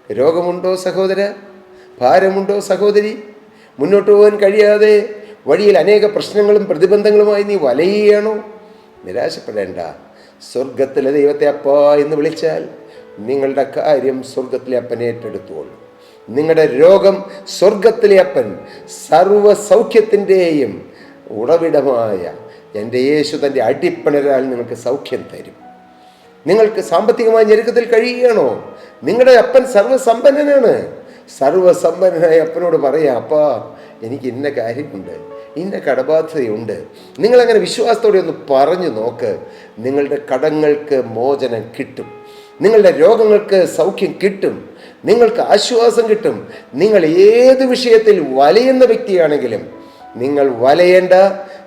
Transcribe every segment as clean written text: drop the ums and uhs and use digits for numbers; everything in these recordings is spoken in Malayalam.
രോഗമുണ്ടോ സഹോദര? ഭാരമുണ്ടോ സഹോദരി? മുന്നോട്ട് പോകാൻ കഴിയാതെ വഴിയിൽ അനേക പ്രശ്നങ്ങളും പ്രതിബന്ധങ്ങളുമായി നീ വലയുകയാണോ? നിരാശപ്പെടേണ്ട. സ്വർഗത്തിലെ ദൈവത്തെ അപ്പാ എന്ന് വിളിച്ചാൽ നിങ്ങളുടെ കാര്യം സ്വർഗത്തിലെ അപ്പൻ ഏറ്റെടുത്തോളൂ. നിങ്ങളുടെ രോഗം സ്വർഗത്തിലെ അപ്പൻ സർവ്വ സൗഖ്യത്തിൻ്റെയും ഉറവിടമായ എൻ്റെ യേശു തൻ്റെ അടിപ്പിണരാൽ നിങ്ങൾക്ക് സൗഖ്യം തരും. നിങ്ങൾക്ക് സാമ്പത്തികമായ ഞെരുക്കത്തിൽ കഴിയുകയാണോ? നിങ്ങളുടെ അപ്പൻ സർവ്വസമ്പന്നനാണ്. സർവ്വസമ്പന്നനായ അപ്പനോട് പറയാം, അപ്പാ എനിക്ക് ഇന്ന കാര്യമുണ്ട്, ഇന്ന കടബാധ്യതയുണ്ട്. നിങ്ങളങ്ങനെ വിശ്വാസത്തോടെ ഒന്ന് പറഞ്ഞു നോക്ക്. നിങ്ങളുടെ കടങ്ങൾക്ക് മോചനം കിട്ടും, നിങ്ങളുടെ രോഗങ്ങൾക്ക് സൗഖ്യം കിട്ടും, നിങ്ങൾക്ക് ആശ്വാസം കിട്ടും. നിങ്ങൾ ഏത് വിഷയത്തിൽ വലയുന്ന വ്യക്തിയാണെങ്കിലും നിങ്ങൾ വലയേണ്ട.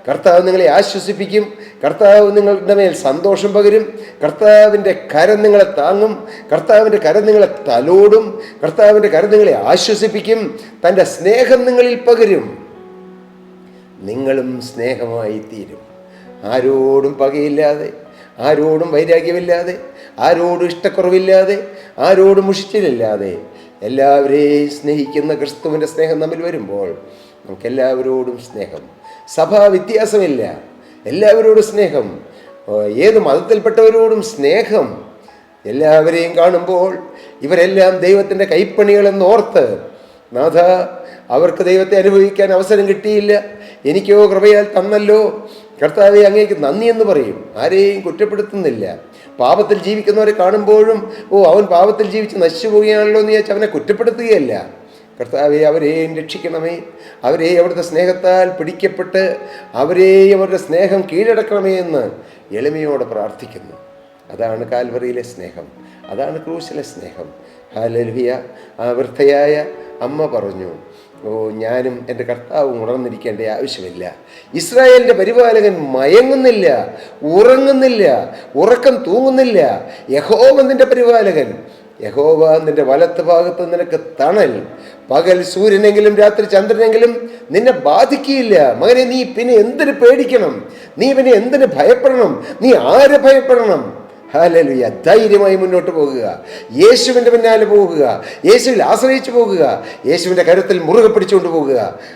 കർത്താവ് നിങ്ങളെ ആശ്വസിപ്പിക്കും. കർത്താവ് നിങ്ങളുടെ മേൽ സന്തോഷം പകരും. കർത്താവിൻ്റെ കരം നിങ്ങളെ താങ്ങും. കർത്താവിൻ്റെ കരം നിങ്ങളെ തലോടും. കർത്താവിൻ്റെ കരം നിങ്ങളെ ആശ്വസിപ്പിക്കും. തൻ്റെ സ്നേഹം നിങ്ങളിൽ പകരും. നിങ്ങളും സ്നേഹമായി തീരും. ആരോടും പകയില്ലാതെ, ആരോടും വൈരാഗ്യമില്ലാതെ, ആരോടും ഇഷ്ടക്കുറവില്ലാതെ, ആരോടും മുഷിച്ചിലില്ലാതെ എല്ലാവരെയും സ്നേഹിക്കുന്ന ക്രിസ്തുവിൻ്റെ സ്നേഹം നമ്മിൽ വരുമ്പോൾ നമുക്കെല്ലാവരോടും സ്നേഹം. സഭാ വ്യത്യാസമില്ല, എല്ലാവരോടും സ്നേഹം. ഏത് മതത്തിൽപ്പെട്ടവരോടും സ്നേഹം. എല്ലാവരെയും കാണുമ്പോൾ ഇവരെല്ലാം ദൈവത്തിൻ്റെ കൈപ്പണികളെന്നോർത്ത്, നാഥ അവർക്ക് ദൈവത്തെ അനുഭവിക്കാൻ അവസരം കിട്ടിയില്ല, എനിക്കോ കൃപയാൽ തന്നല്ലോ, കർത്താവെ അങ്ങേക്ക് നന്ദി എന്ന് പറയും. ആരെയും കുറ്റപ്പെടുത്തുന്നില്ല. പാപത്തിൽ ജീവിക്കുന്നവരെ കാണുമ്പോഴും അവൻ പാപത്തിൽ ജീവിച്ച് നശിച്ചു പോവുകയാണല്ലോ എന്ന് ചോദിച്ചാൽ അവനെ കുറ്റപ്പെടുത്തുകയല്ല. കർത്താവെ അവരെയും രക്ഷിക്കണമേ, അവരെ അവിടുത്തെ സ്നേഹത്താൽ പിടിക്കപ്പെട്ട് അവരെയും അവരുടെ സ്നേഹം കീഴടക്കണമേ എന്ന് എളിമയോടെ പ്രാർത്ഥിക്കുന്നു. അതാണ് കാൽവറിയിലെ സ്നേഹം, അതാണ് ക്രൂശിലെ സ്നേഹം. ഹല്ലേലൂയ. ആ വൃദ്ധയായ അമ്മ പറഞ്ഞു, ഞാനും എൻ്റെ കർത്താവും ഉണർന്നിരിക്കേണ്ട ആവശ്യമില്ല. ഇസ്രായേലിൻ്റെ പരിപാലകൻ മയങ്ങുന്നില്ല, ഉറങ്ങുന്നില്ല, ഉറക്കം തൂങ്ങുന്നില്ല. യഹോവ നിൻ്റെ പരിപാലകൻ. യഹോവ നിൻ്റെ വലത്ത് ഭാഗത്ത് നിനക്ക് തണൽ. പകൽ സൂര്യനെങ്കിലും രാത്രി ചന്ദ്രനെങ്കിലും നിന്നെ ബാധിക്കുകയില്ല. മകനെ, നീ പിന്നെ എന്തിനു പേടിക്കണം? നീ പിന്നെ എന്തിനു ഭയപ്പെടണം? നീ ആരെ ഭയപ്പെടണം? ഹല്ലേലൂയ. ധൈര്യമായി മുന്നോട്ട് പോകുക, യേശുവിൻ്റെ പിന്നാലെ പോകുക, യേശുവിൽ ആശ്രയിച്ചു പോകുക, യേശുവിൻ്റെ കരുത്തിൽ മുറുകെ പിടിച്ചുകൊണ്ട് പോകുക.